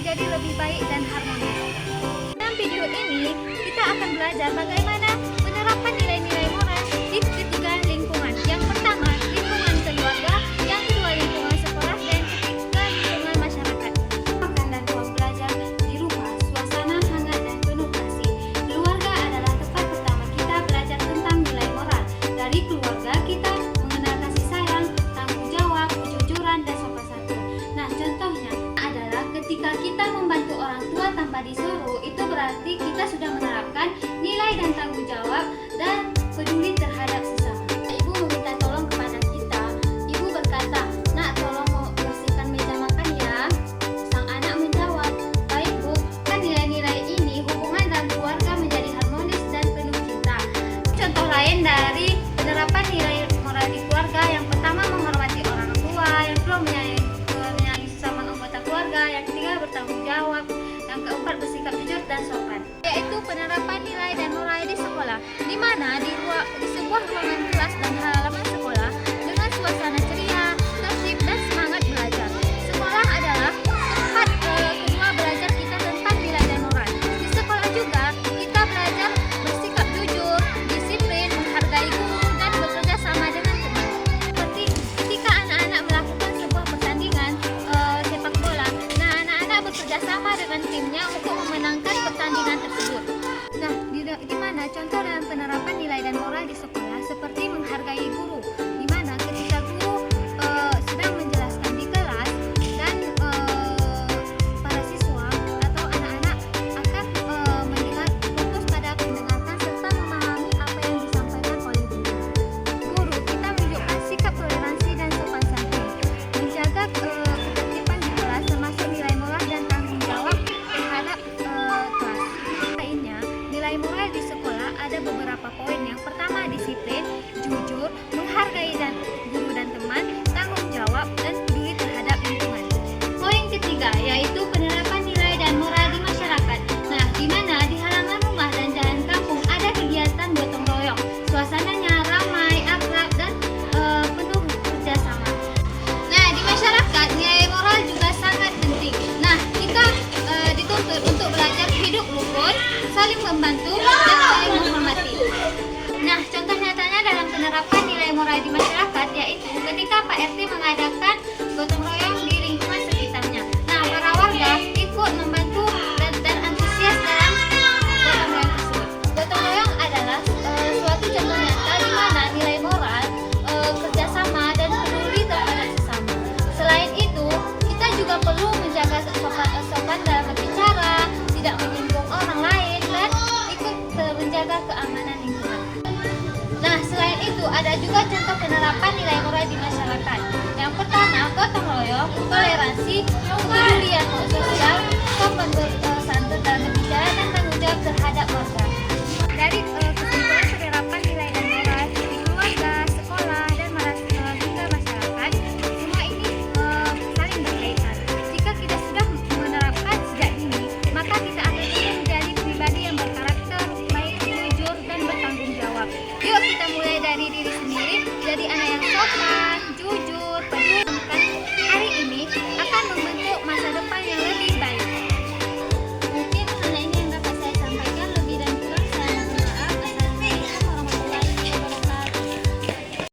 menjadi lebih baik dan harmonis. Dalam video ini, kita akan belajar bagaimana penerapan nilai-nilai moral di ketiga lingkungan. Yang pertama, lingkungan keluarga, yang kedua lingkungan sekolah, dan ketiga lingkungan masyarakat. Makan dan ruang belajar di rumah, suasana hangat dan penuh kasih. Keluarga adalah tempat pertama kita belajar tentang nilai moral. Dari keluarga kita mengenal kasih sayang, tanggung jawab, kejujuran, dan sopan santun. Nah, contohnya adalah ketika kita membantu orang tua tanpa disuruh, itu berarti kita sudah menerapkan nilai dan tanggung jawab dan peduli terhadap sesama. Ibu meminta tolong kepada kita. Ibu berkata, "Nak, tolong mau bersihkan meja makan ya." Sang anak menjawab, "Baik, Bu." Kan nilai-nilai ini hubungan dalam keluarga menjadi harmonis dan penuh cinta. Contoh lain dari penerapan nilai moral di keluarga, yang pertama menghormati orang tua, yang kedua menyayangi sesama anggota keluarga, yang ketiga bertanggung jawab, yang keempat bersikap jujur dan sopan. Yaitu penerapan nilai dan moral di sekolah, di mana di sebuah ruangan kelas dan halaman sekolah dengan suasana ceria, tertib dan semangat belajar. Sekolah adalah tempat kedua belajar kita tentang nilai dan moral. Di sekolah juga kita belajar bersikap jujur, disiplin, menghargai guru dan bekerja sama dengan teman. Seperti ketika anak-anak melakukan sebuah pertandingan sepak bola, nah anak-anak bekerja sama dengan timnya untuk memenangkan pertandingan tersebut. Nah, di mana contoh dalam penerapan nilai dan moral di sekolah seperti menghargai guru, di mana ketika guru sedang menjelaskan di kelas dan para siswa atau anak-anak akan mendengar, fokus pada mendengarkan serta memahami apa yang disampaikan oleh guru. Guru, kita menunjukkan sikap toleransi dan sopan santun, menjaga ketertiban di kelas termasuk nilai moral dan tanggung jawab terhadap kelas. Lainnya, nilai moral di sekolah ada beberapa poin. Yang pertama, disiplin, jujur, menghargai guru dan teman, tanggung jawab, dan peduli terhadap lingkungan. Poin ketiga yaitu penerapan nilai dan moral di masyarakat. Nah, di mana di halaman rumah dan jalan kampung ada kegiatan gotong royong. Suasananya ramai, akrab, dan penuh kerjasama. Nah, di masyarakat nilai moral juga sangat penting. Nah, kita dituntut untuk belajar hidup rukun, saling membantu, dan saling menghormati. Nah, contoh nyatanya dalam penerapan nilai moral di masyarakat yaitu ketika Pak RT mengadakan gotong royong di lingkungan sekitarnya. Nah, para warga ikut membantu dan antusias dalam gotong royong tersebut. Gotong royong adalah suatu contoh nyata di mana nilai moral, kerjasama, dan peduli terhadap sesama. Selain itu, kita juga perlu menjaga sopan dalam berbicara, tidak menyinggung orang lain, dan ikut menjaga keamanan lingkungan. Nah, selain itu ada juga contoh penerapan nilai moral di masyarakat. Yang pertama, gotong royong, toleransi, kepedulian sosial, sopan santun dalam berbicara, dan tanggung jawab terhadap warga. Dari kesimpulan penerapan nilai dan moral di keluarga, sekolah, dan hingga masyarakat, semua ini saling berkaitan. Jika kita sudah menerapkan sejak dini, maka kita akan menjadi pribadi yang berkarakter baik, jujur, dan bertanggung jawab. Yuk kita mulai dari diri sendiri, jadi